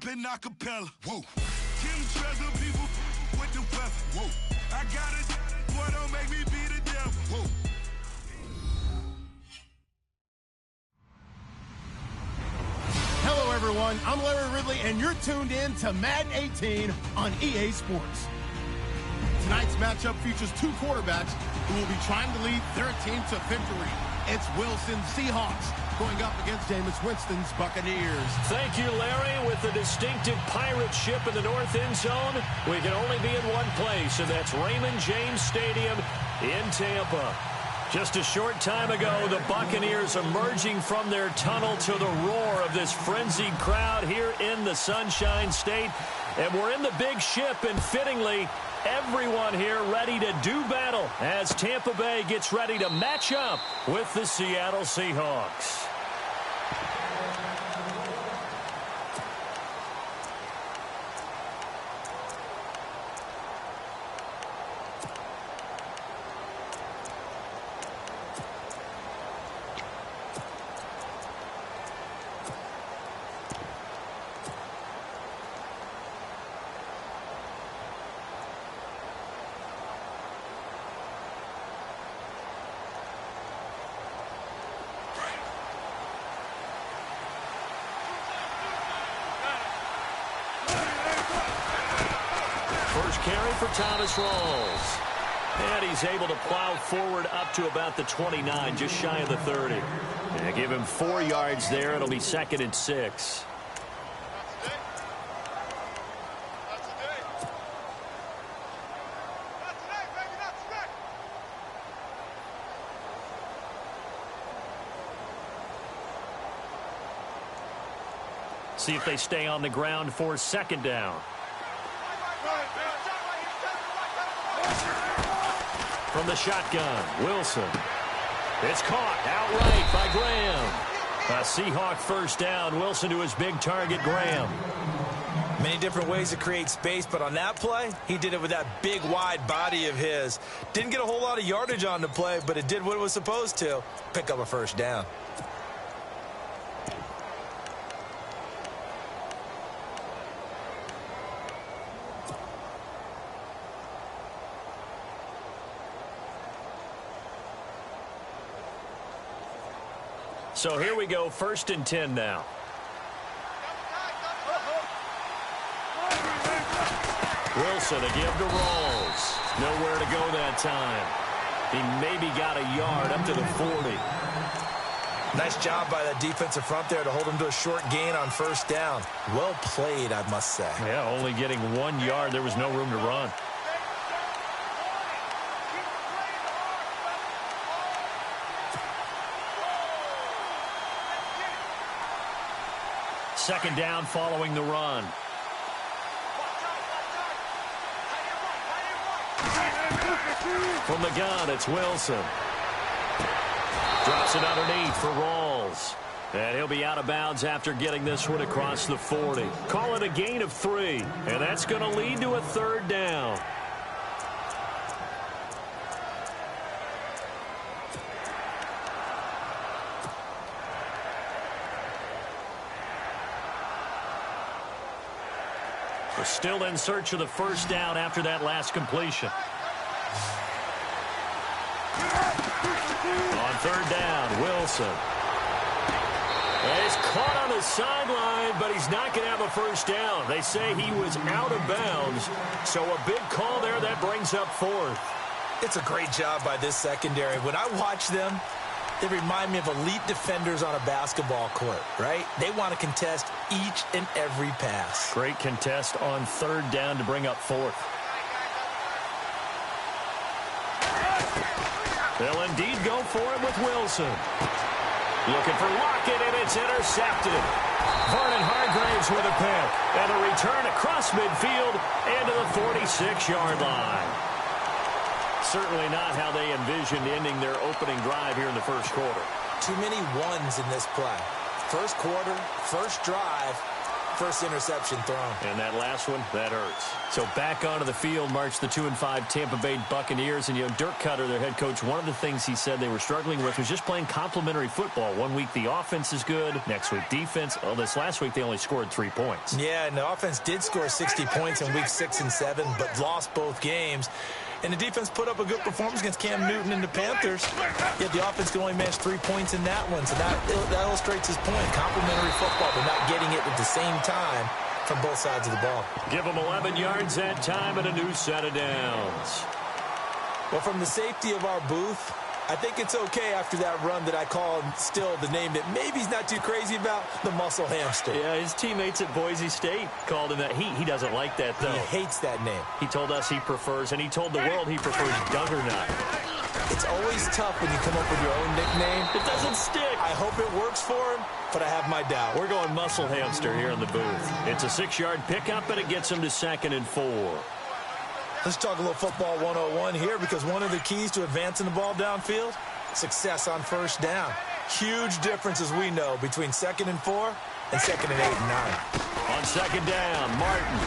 rapping acapella. Whoa. Kim treasure people with the weapon. Whoa. I got it. Boy, don't make me be the devil. Whoa. Hello, everyone. I'm Larry Ridley, and you're tuned in to Madden 18 on EA Sports. Tonight's matchup features two quarterbacks who will be trying to lead their team to victory. It's Wilson's Seahawks going up against Jameis Winston's Buccaneers. Thank you, Larry. With the distinctive pirate ship in the north end zone, we can only be in one place, and that's Raymond James Stadium in Tampa. Just a short time ago, the Buccaneers emerging from their tunnel to the roar of this frenzied crowd here in the Sunshine State. And we're in the big ship, and fittingly, everyone here ready to do battle as Tampa Bay gets ready to match up with the Seattle Seahawks. First carry for Thomas Rawls. And he's able to plow forward up to about the 29, just shy of the 30. And give him 4 yards there. It'll be 2nd and 6. See if they stay on the ground for 2nd down. From the shotgun, Wilson. It's caught outright by Graham. A Seahawk first down. Wilson to his big target, Graham. Many different ways to create space, but on that play, he did it with that big, wide body of his. Didn't get a whole lot of yardage on the play, but it did what it was supposed to. Pick up a first down. So here we go, 1st and 10 now. Wilson to give to Rawls. Nowhere to go that time. He maybe got a yard up to the 40. Nice job by that defensive front there to hold him to a short gain on 1st down. Well played, I must say. Yeah, only getting 1 yard. There was no room to run. Second down following the run. From the gun, it's Wilson. Drops it underneath for Rawls. And he'll be out of bounds after getting this one across the 40. Call it a gain of 3. And that's going to lead to a 3rd down. We're still in search of the 1st down after that last completion. On 3rd down, Wilson. He's caught on the sideline, but he's not going to have a 1st down. They say he was out of bounds, so a big call there that brings up 4th. It's a great job by this secondary. When I watch them, they remind me of elite defenders on a basketball court, right? They want to contest each and every pass. Great contest on 3rd down to bring up 4th. They'll indeed go for it with Wilson. Looking for Lockett, and it's intercepted. Vernon Hargreaves with a pick. And a return across midfield and to the 46-yard line. Certainly not how they envisioned ending their opening drive here in the 1st quarter. Too many ones in this play. 1st quarter, 1st drive, first interception thrown. And that last one, that hurts. So back onto the field march the 2-5 Tampa Bay Buccaneers. And, Dirk Cutter, their head coach, one of the things he said they were struggling with was just playing complementary football. One week the offense is good. Next week defense. Well, this last week they only scored 3 points. Yeah, and the offense did score 60 points in weeks 6 and 7, but lost both games. And the defense put up a good performance against Cam Newton and the Panthers. Yet the offense could only manage 3 points in that one. So that illustrates his point. Complementary football, but not getting it at the same time from both sides of the ball. Give them 11 yards that time and a new set of downs. Well, from the safety of our booth, I think it's okay after that run that I called still the name that maybe he's not too crazy about, the muscle hamster. Yeah, his teammates at Boise State called him that. He doesn't like that, though. He hates that name. He told us he prefers, and he told the world he prefers Juggernaut. It's always tough when you come up with your own nickname. It doesn't stick. I hope it works for him, but I have my doubt. We're going muscle hamster here in the booth. It's a 6-yard pickup, and it gets him to 2nd and 4. Let's talk a little football 101 here, because one of the keys to advancing the ball downfield, success on first down. Huge difference, as we know, between 2nd and 4 and 2nd and 8 and 9. On 2nd down, Martin.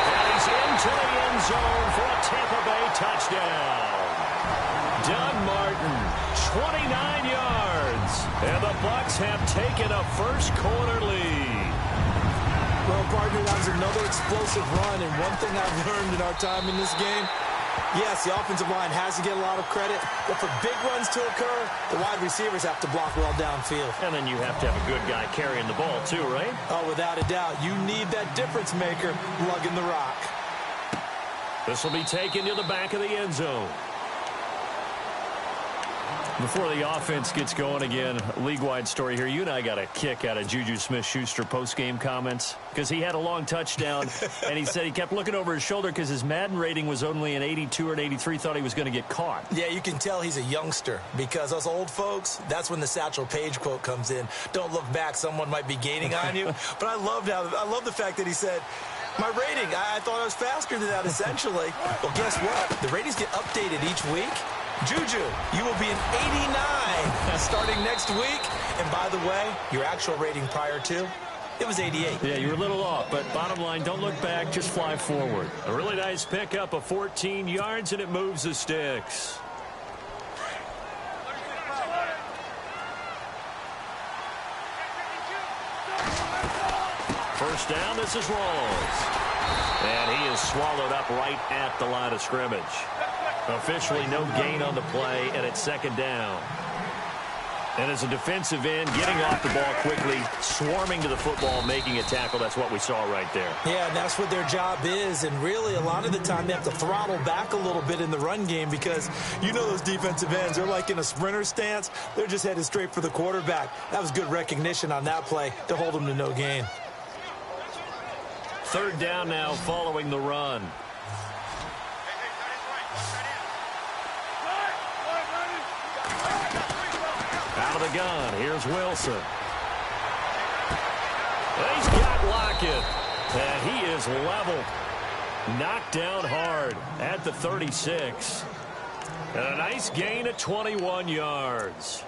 And he's into the end zone for a Tampa Bay touchdown. Doug Martin, 29 yards. And the Bucs have taken a first quarter lead. Well, partner, that was another explosive run, and one thing I've learned in our time in this game, yes, the offensive line has to get a lot of credit, but for big runs to occur, the wide receivers have to block well downfield. And then you have to have a good guy carrying the ball, too, right? Oh, without a doubt. You need that difference maker lugging the rock. This will be taken to the back of the end zone. Before the offense gets going again, league-wide story here. You and I got a kick out of Juju Smith-Schuster post-game comments because he had a long touchdown, and he said he kept looking over his shoulder because his Madden rating was only an 82 or an 83, thought he was going to get caught. Yeah, you can tell he's a youngster because us old folks, that's when the Satchel Paige quote comes in. Don't look back, someone might be gaining on you. But I love the fact that he said, my rating, I thought I was faster than that, essentially. Well, guess what? The ratings get updated each week. Juju, you will be an 89 starting next week. And by the way, your actual rating prior to, it was 88. Yeah, you were a little off, but bottom line, don't look back, just fly forward. A really nice pickup of 14 yards, and it moves the sticks. First down, this is Rawls. And he is swallowed up right at the line of scrimmage. Officially no gain on the play, and it's 2nd down. And as a defensive end, getting off the ball quickly, swarming to the football, making a tackle, that's what we saw right there. Yeah, and that's what their job is. And really, a lot of the time, they have to throttle back a little bit in the run game because you know those defensive ends, they're like in a sprinter stance. They're just headed straight for the quarterback. That was good recognition on that play to hold them to no gain. 3rd down now following the run. Out of the gun, here's Wilson. He's got Lockett, and he is level. Knocked down hard at the 36. And a nice gain of 21 yards.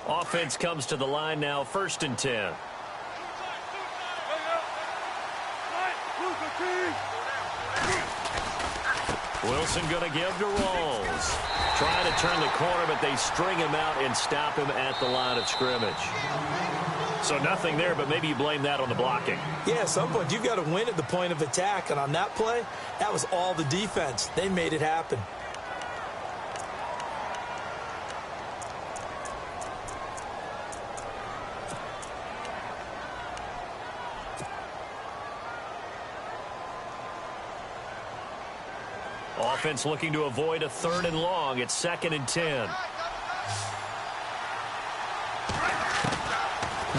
Offense comes to the line now, 1st and 10. Wilson going to give to Rolls. Trying to turn the corner, but they string him out and stop him at the line of scrimmage. So nothing there, but maybe you blame that on the blocking. Yeah, at some point, you've got to win at the point of attack. And on that play, that was all the defense. They made it happen. Offense looking to avoid a 3rd and long. It's 2nd and 10.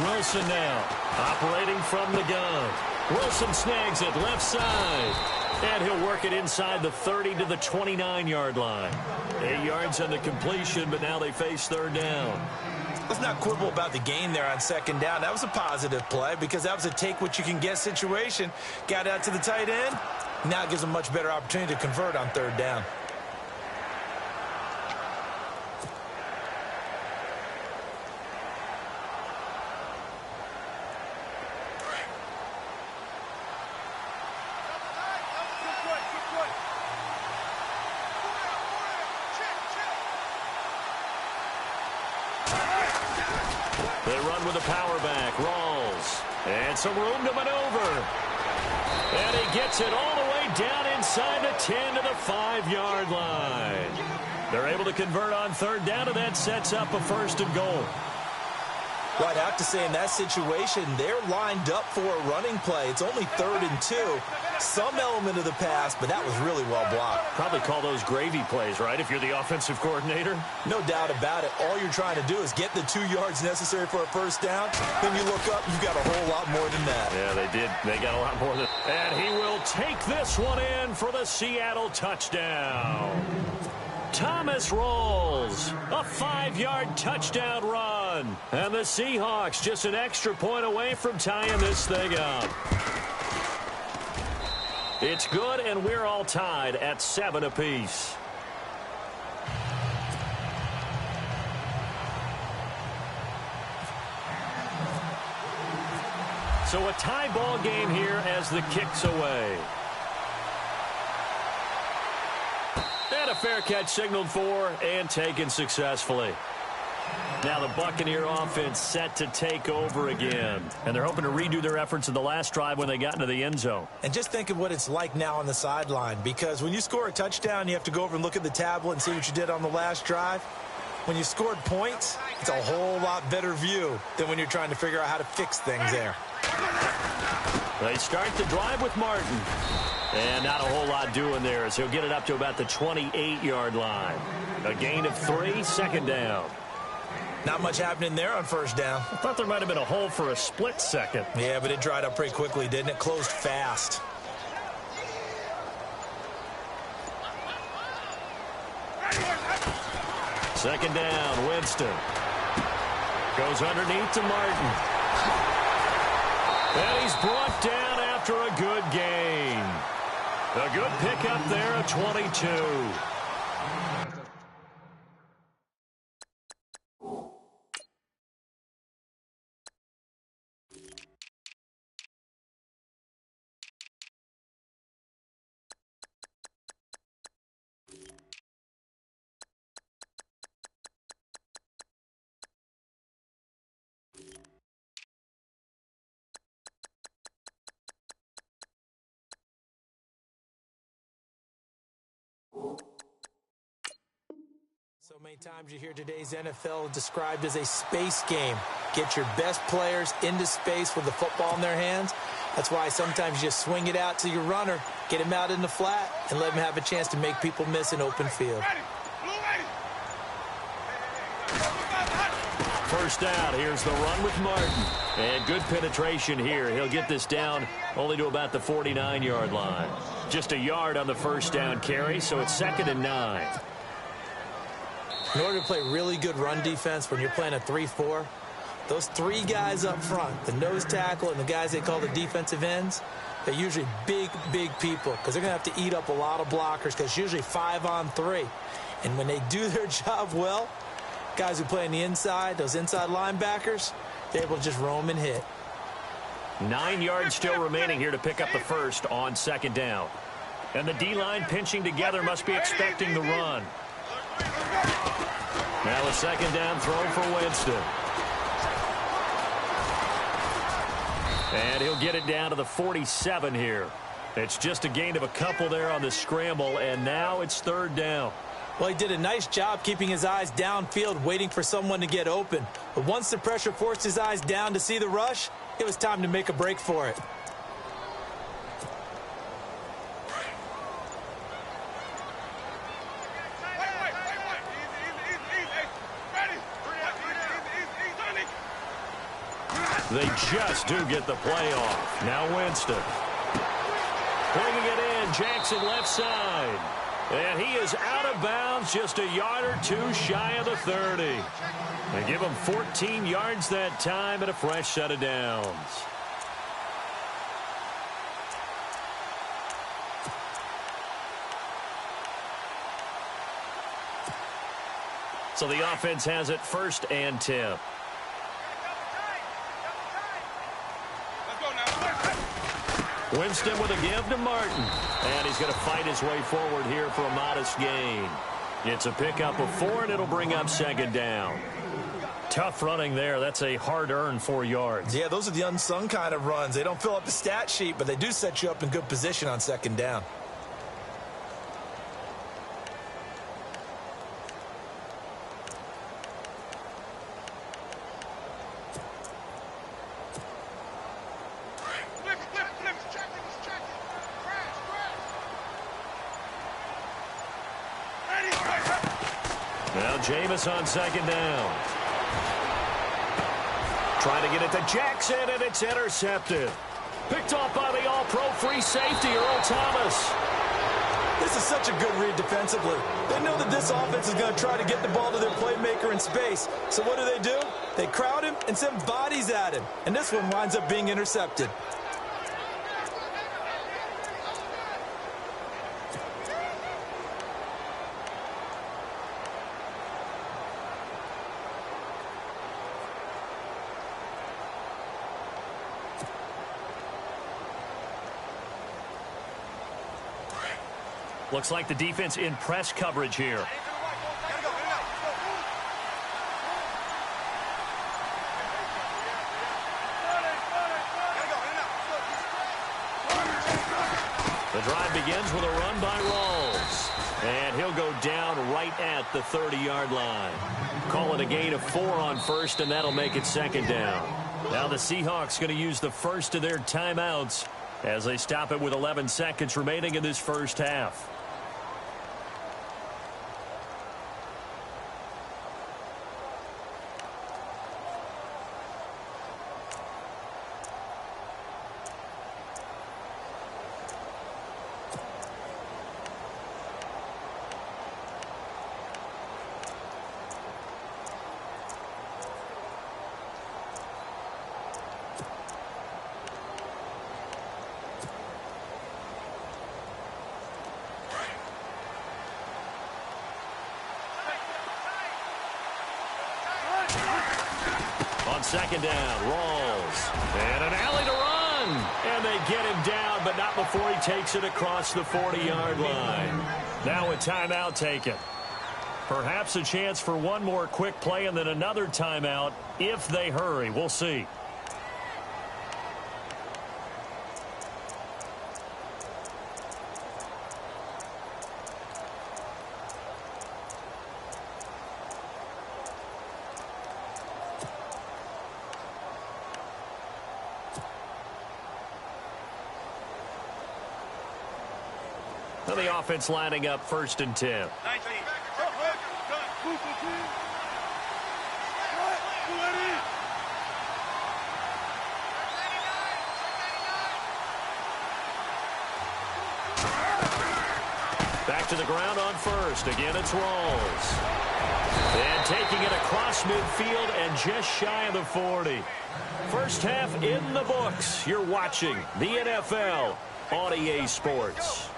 Wilson now operating from the gun. Wilson snags it left side. And he'll work it inside the 30 to the 29-yard line. 8 yards on the completion, but now they face 3rd down. Let's not quibble about the gain there on 2nd down. That was a positive play because that was a take-what-you-can-get situation. Got out to the tight end. Now it gives them a much better opportunity to convert on 3rd down. They run with a power back. Rolls. And some room to maneuver. And he gets it all the way down inside the 10 to the 5-yard line. They're able to convert on 3rd down, and that sets up a 1st and goal. Well, I'd have to say in that situation, they're lined up for a running play. It's only 3rd and 2. Some element of the pass, but that was really well blocked. Probably call those gravy plays, right, if you're the offensive coordinator? No doubt about it. All you're trying to do is get the 2 yards necessary for a 1st down. Then you look up, you've got a whole lot more than that. Yeah, they did. They got a lot more than that. And he will take this one in for the Seattle touchdown. Thomas Rolls, a 5-yard touchdown run. And the Seahawks just an extra point away from tying this thing up. It's good, and we're all tied at 7 apiece. So a tie ball game here as the kick's away. And a fair catch signaled for and taken successfully. Now the Buccaneer offense set to take over again. And they're hoping to redo their efforts in the last drive when they got into the end zone. And just think of what it's like now on the sideline. Because when you score a touchdown, you have to go over and look at the tablet and see what you did on the last drive. When you scored points, it's a whole lot better view than when you're trying to figure out how to fix things there. They start the drive with Martin. And not a whole lot doing there as he'll get it up to about the 28-yard line. A gain of 3, 2nd down. Not much happening there on 1st down. I thought there might have been a hole for a split second. Yeah, but it dried up pretty quickly, didn't it? Closed fast. Second down, Winston. Goes underneath to Martin. And he's brought down after a good gain. A good pickup there at 22. So many times you hear today's NFL described as a space game. Get your best players into space with the football in their hands. That's why sometimes you just swing it out to your runner, get him out in the flat, and let him have a chance to make people miss an open field. First down, here's the run with Martin. And good penetration here. He'll get this down only to about the 49-yard line. Just a yard on the first down carry, so it's 2nd and 9. In order to play really good run defense when you're playing a 3-4, those 3 guys up front, the nose tackle and the guys they call the defensive ends, they're usually big, big people because they're going to have to eat up a lot of blockers because it's usually 5-on-3. And when they do their job well, guys who play on the inside, those inside linebackers, they're able to just roam and hit. 9 yards still remaining here to pick up the first on 2nd down. And the D-line pinching together must be expecting the run. Now a second down throw for Winston. And he'll get it down to the 47 here. It's just a gain of a couple there on the scramble, and now it's third down. Well, he did a nice job keeping his eyes downfield, waiting for someone to get open. But once the pressure forced his eyes down to see the rush, it was time to make a break for it. They just do get the play off. Now Winston. Bringing it in, Jackson left side. And he is out of bounds, just a yard or two shy of the 30. They give him 14 yards that time and a fresh set of downs. So the offense has it 1st and 10. Winston with a give to Martin. And he's going to fight his way forward here for a modest gain. It's a pickup of 4, and it'll bring up 2nd down. Tough running there. That's a hard-earned 4 yards. Yeah, those are the unsung kind of runs. They don't fill up the stat sheet, but they do set you up in good position on 2nd down. Now Jameis on 2nd down. Trying to get it to Jackson, and it's intercepted. Picked off by the all-pro free safety, Earl Thomas. This is such a good read defensively. They know that this offense is going to try to get the ball to their playmaker in space. So what do? They crowd him and send bodies at him. And this one winds up being intercepted. Looks like the defense in press coverage here. The drive begins with a run by Rawls. And he'll go down right at the 30-yard line. Call it a gain of 4 on 1st, and that'll make it 2nd down. Now the Seahawks going to use the first of their timeouts as they stop it with 11 seconds remaining in this first half. On 2nd down, Rawls. And an alley to run. And they get him down, but not before he takes it across the 40-yard line. Now a timeout taken. Perhaps a chance for one more quick play and then another timeout if they hurry. We'll see. The offense lining up 1st and 10. Back to the ground on 1st. Again, it's Rawls. And taking it across midfield and just shy of the 40. First half in the books. You're watching the NFL on EA Sports.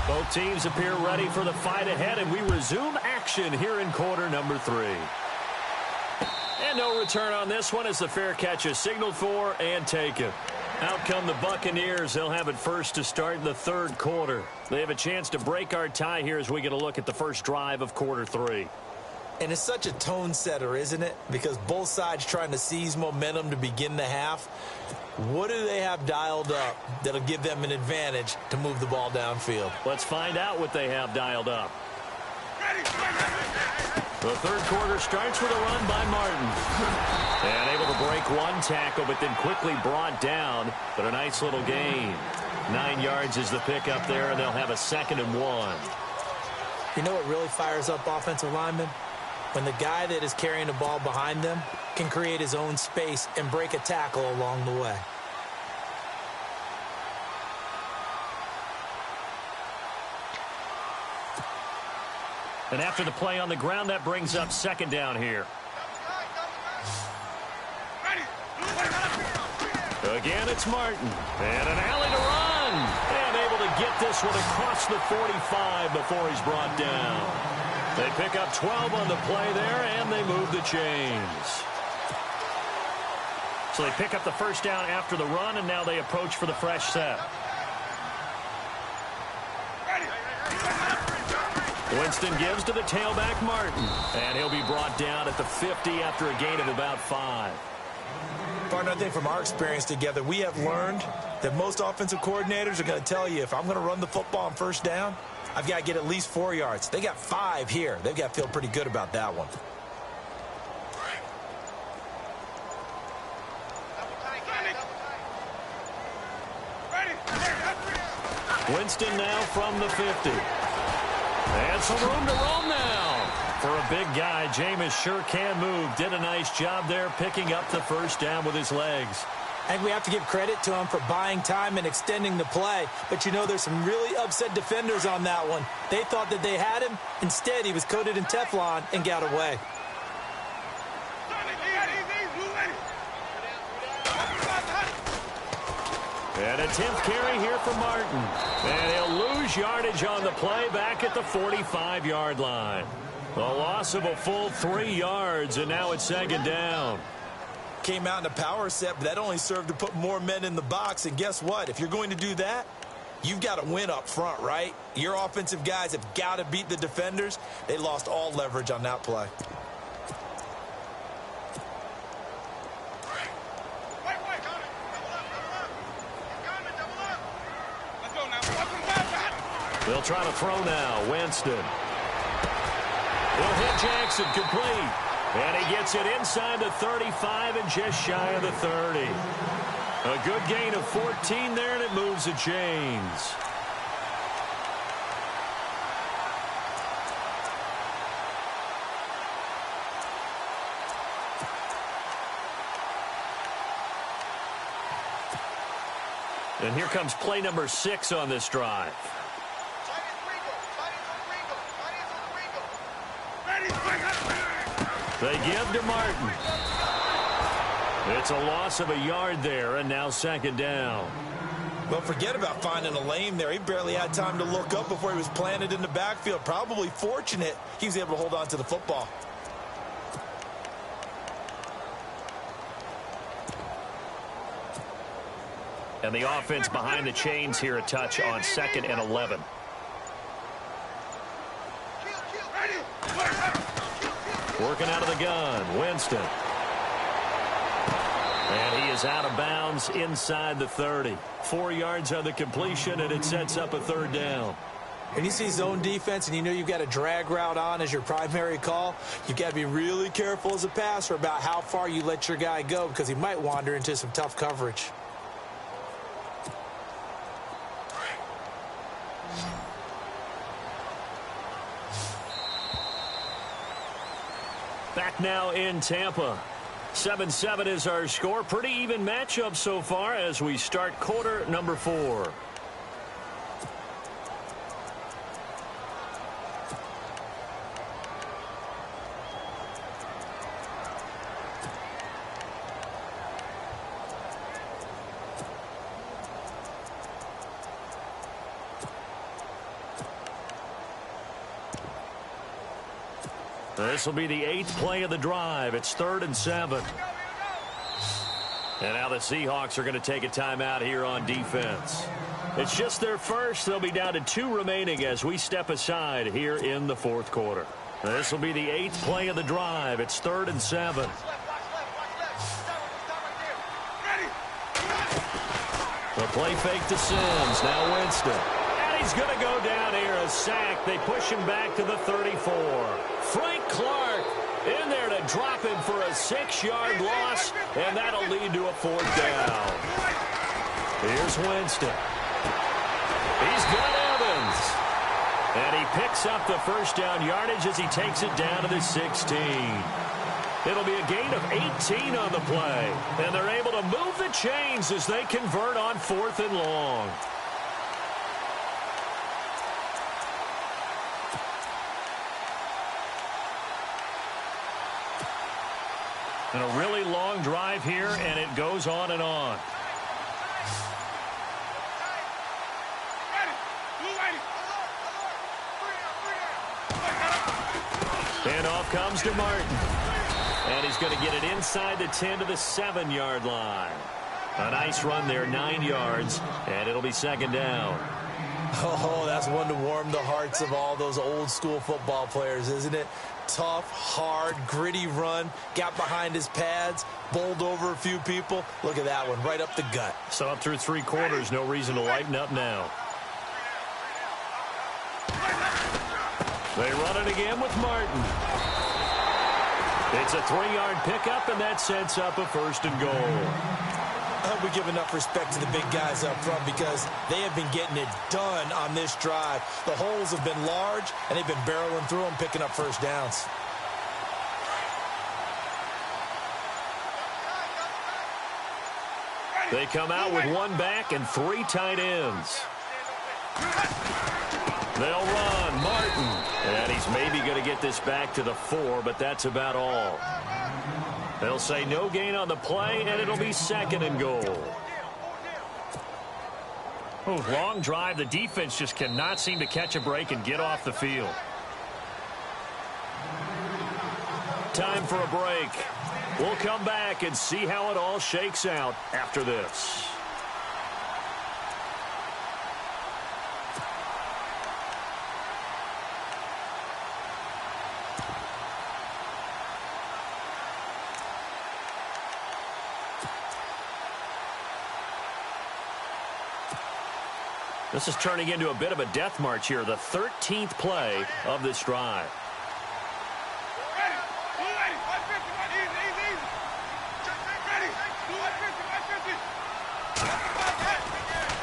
Both teams appear ready for the fight ahead, and we resume action here in quarter number 3. And no return on this one as the fair catch is signaled for and taken. Out come the Buccaneers. They'll have it first to start in the third quarter. They have a chance to break our tie here as we get a look at the first drive of quarter 3. And it's such a tone setter, isn't it? Because both sides trying to seize momentum to begin the half. What do they have dialed up that'll give them an advantage to move the ball downfield? Let's find out what they have dialed up. The third quarter starts with a run by Martin. And able to break one tackle, but then quickly brought down. But a nice little gain. 9 yards is the pickup there, and they'll have a 2nd and 1. You know what really fires up offensive linemen? When the guy that is carrying the ball behind them can create his own space and break a tackle along the way. And after the play on the ground, that brings up 2nd down here. Again, it's Martin. And an alley to run. And able to get this one across the 45 before he's brought down. They pick up 12 on the play there, and they move the chains. So they pick up the first down after the run, and now they approach for the fresh set. Winston gives to the tailback, Martin. And he'll be brought down at the 50 after a gain of about 5. Partner, I think from our experience together, we have learned that most offensive coordinators are going to tell you, if I'm going to run the football on first down, I've got to get at least 4 yards. They got 5 here. They've got to feel pretty good about that one. Winston now from the 50. And some room to roam now. For a big guy, Jameis sure can move. Did a nice job there picking up the first down with his legs. I think we have to give credit to him for buying time and extending the play. But, you know, there's some really upset defenders on that one. They thought that they had him. Instead, he was coated in Teflon and got away. And a 10th carry here for Martin. And he'll lose yardage on the play back at the 45-yard line. A loss of a full 3 yards, and now it's 2nd down. Came out in a power set, but that only served to put more men in the box. And guess what? If you're going to do that, you've got to win up front, right? Your offensive guys have got to beat the defenders. They lost all leverage on that play. They'll try to throw now. Winston. He'll hit Jackson complete. And he gets it inside the 35 and just shy of the 30. A good gain of 14 there, and it moves the chains. And here comes play number 6 on this drive. They give to Martin. It's a loss of a yard there, and now 2nd down. Well, forget about finding a lane there. He barely had time to look up before he was planted in the backfield. Probably fortunate he was able to hold on to the football. And the offense behind the chains here a touch on 2nd and 11. Working out of the gun, Winston. And he is out of bounds inside the 30. 4 yards on the completion, and it sets up a 3rd down. When you see zone defense and you know you've got a drag route on as your primary call, you've got to be really careful as a passer about how far you let your guy go because he might wander into some tough coverage. Back now in Tampa. 7-7 is our score. Pretty even matchup so far as we start quarter number 4. This will be the 8th play of the drive. It's 3rd and 7. And now the Seahawks are going to take a timeout here on defense. It's just their first. They'll be down to 2 remaining as we step aside here in the 4th quarter. This will be the 8th play of the drive. It's 3rd and 7. The play fake to Sims. Now Winston. And he's going to go down here. A sack. They push him back to the 34. Frank Clark in there to drop him for a 6-yard loss. And that'll lead to a 4th down. Here's Winston. He's got Evans. And he picks up the 1st down yardage as he takes it down to the 16. It'll be a gain of 18 on the play. And they're able to move the chains as they convert on 4th and long. And a really long drive here, and it goes on and on. And off comes to Martin. And he's going to get it inside the 10 to the 7-yard line. A nice run there, 9 yards, and it'll be 2nd down. Oh, that's one to warm the hearts of all those old-school football players, isn't it? Tough, hard, gritty run, got behind his pads, bowled over a few people. Look at that one, right up the gut. So up through 3 quarters, no reason to lighten up now. They run it again with Martin. It's a 3-yard pickup, and that sets up a 1st and goal. I hope we give enough respect to the big guys up front because they have been getting it done on this drive. The holes have been large, and they've been barreling through them, picking up 1st downs. They come out with 1 back and 3 tight ends. They'll run. Martin. And he's maybe going to get this back to the 4, but that's about all. They'll say no gain on the play, and it'll be 2nd and goal. Oh, long drive. The defense just cannot seem to catch a break and get off the field. Time for a break. We'll come back and see how it all shakes out after this. This is turning into a bit of a death march here, the 13th play of this drive.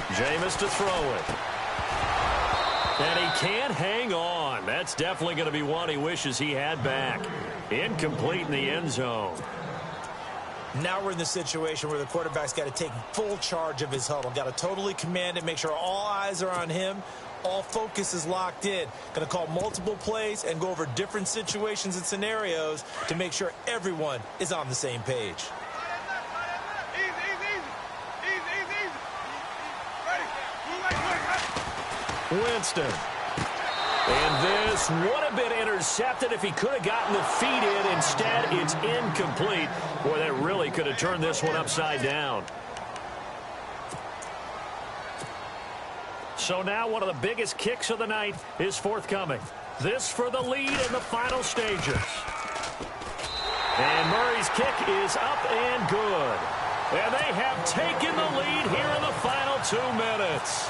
Jameis to throw it. And he can't hang on. That's definitely going to be one he wishes he had back. Incomplete in the end zone. Now we're in the situation where the quarterback's got to take full charge of his huddle. Got to totally command it, make sure all eyes are on him. All focus is locked in. Going to call multiple plays and go over different situations and scenarios to make sure everyone is on the same page. Winston. And this would have been intercepted if he could have gotten the feet in. Instead, it's incomplete. Boy, that really could have turned this one upside down. So now one of the biggest kicks of the night is forthcoming. This for the lead in the final stages. And Murray's kick is up and good. And they have taken the lead here in the final 2 minutes.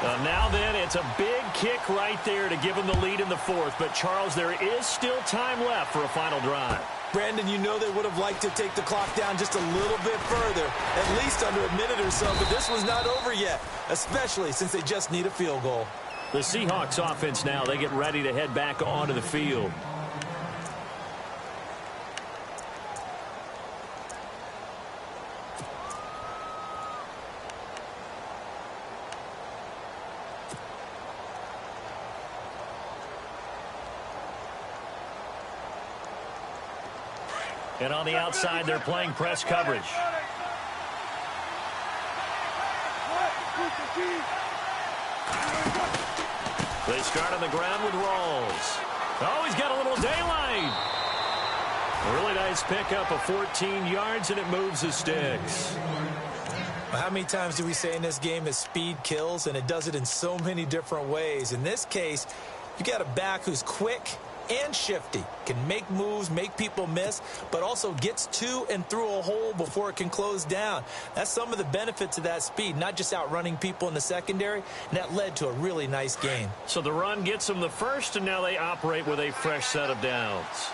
Now then, it's a big kick right there to give them the lead in the 4th. But, Charles, there is still time left for a final drive. Brandon, you know they would have liked to take the clock down just a little bit further, at least under a minute or so. But this one's not over yet, especially since they just need a field goal. The Seahawks offense now, they get ready to head back onto the field. And on the outside, they're playing press coverage. They start on the ground with Rawls. Oh, he's got a little daylight. A really nice pickup of 14 yards, and it moves the sticks. How many times do we say in this game that speed kills, and it does it in so many different ways? In this case, you got a back who's quick and shifty, can make moves, make people miss, but also gets to and through a hole before it can close down. That's some of the benefits of that speed, not just outrunning people in the secondary, and that led to a really nice game. So the run gets them the first, and now they operate with a fresh set of downs.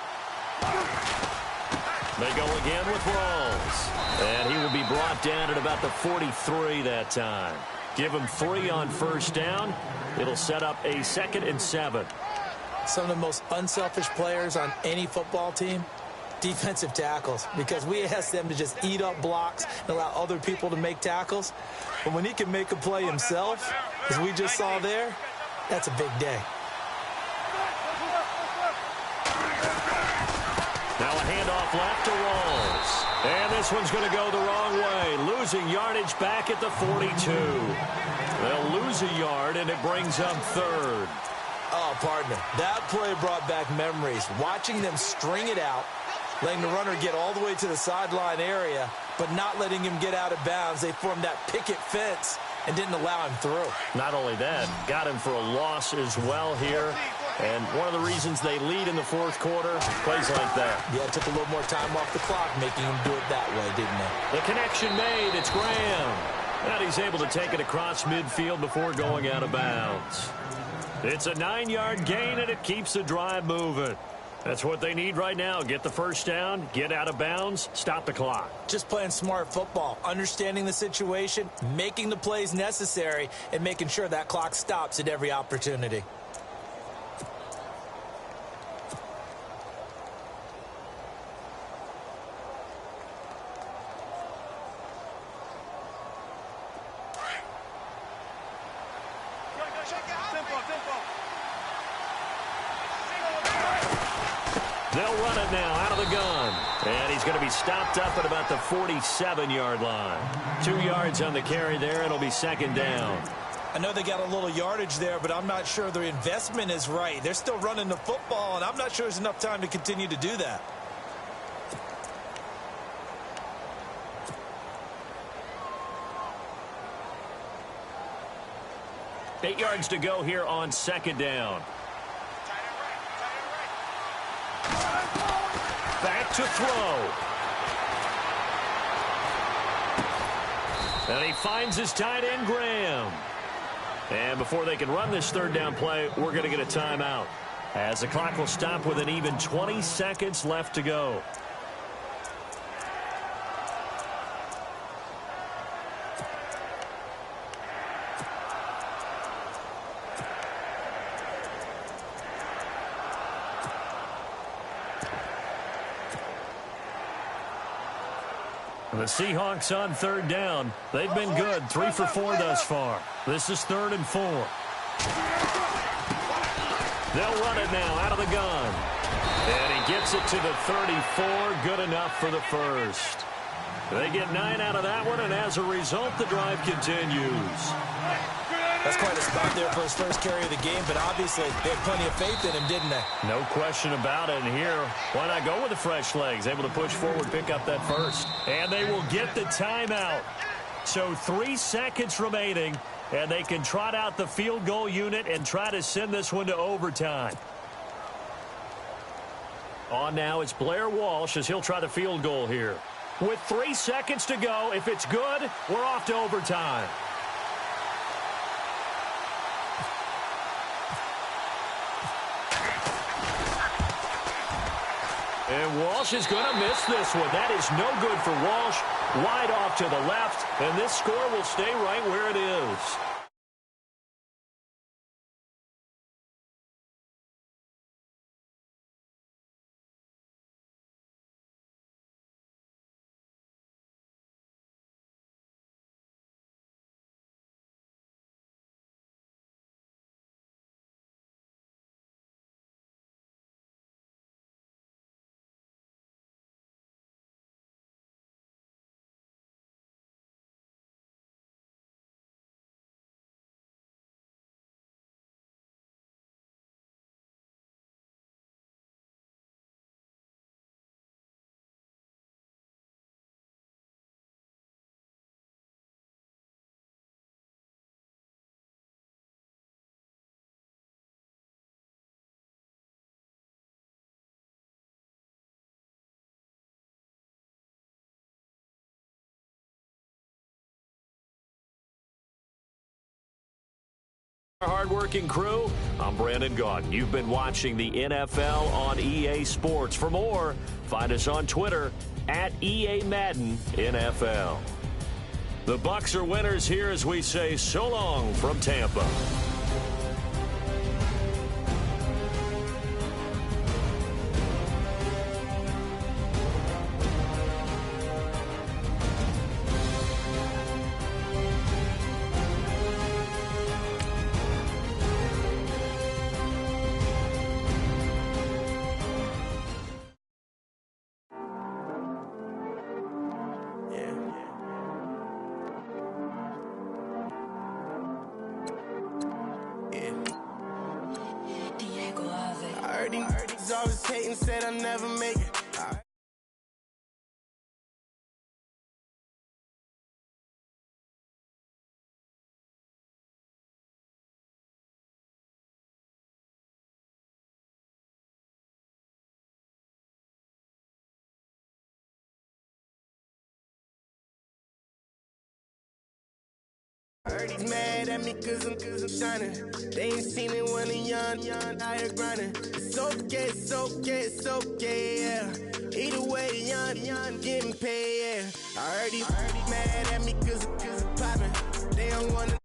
They go again with Rawls. And he will be brought down at about the 43 that time. Give him 3 on first down. It'll set up a 2nd and 7. Some of the most unselfish players on any football team, defensive tackles, because we ask them to just eat up blocks and allow other people to make tackles. But when he can make a play himself, as we just saw there, that's a big day. Now a handoff left to Rawls. And this one's going to go the wrong way. Losing yardage back at the 42. They'll lose a yard, and it brings up 3rd. Oh, partner, that play brought back memories. Watching them string it out, letting the runner get all the way to the sideline area, but not letting him get out of bounds. They formed that picket fence and didn't allow him through. Not only that, got him for a loss as well here. And one of the reasons they lead in the 4th quarter, plays like that. Yeah, it took a little more time off the clock, making him do it that way, didn't it? The connection made. It's Graham. And he's able to take it across midfield before going out of bounds. It's a 9-yard gain, and it keeps the drive moving. That's what they need right now. Get the first down, get out of bounds, stop the clock. Just playing smart football, understanding the situation, making the plays necessary, and making sure that clock stops at every opportunity. They'll run it now out of the gun. And he's going to be stopped up at about the 47-yard line. 2 yards on the carry there. It'll be 2nd down. I know they got a little yardage there, but I'm not sure their investment is right. They're still running the football, and I'm not sure there's enough time to continue to do that. Eight yards to go here on 2nd down. Back to throw. And he finds his tight end, Graham. And before they can run this 3rd down play, we're going to get a timeout, as the clock will stop with an even 20 seconds left to go. The Seahawks on 3rd down. They've been good, 3 for 4 thus far. This is 3rd and 4. They'll run it now out of the gun. And he gets it to the 34. Good enough for the first. They get 9 out of that one, and as a result, the drive continues. That's quite a spot there for his first carry of the game, but obviously they had plenty of faith in him, didn't they? No question about it. And here, why not go with the fresh legs? Able to push forward, pick up that first. And they will get the timeout. So 3 seconds remaining, and they can trot out the field goal unit and try to send this one to overtime. On now, it's Blair Walsh as he'll try the field goal here. With 3 seconds to go, if it's good, we're off to overtime. And Walsh is going to miss this one. That is no good for Walsh. Wide off to the left, and this score will stay right where it is. Our hardworking crew, I'm Brandon Gaudin. You've been watching the NFL on EA Sports. For more, find us on Twitter at EA Madden NFL. The Bucs are winners here as we say so long from Tampa. Always hating, said I'll never make it. I heard he's mad at me cause I'm shining. They ain't seen it when a young out here grinding. It's okay, it's okay, it's okay, yeah. Either way, young getting paid, yeah. I heard he's mad at me cause I'm popping. They don't wanna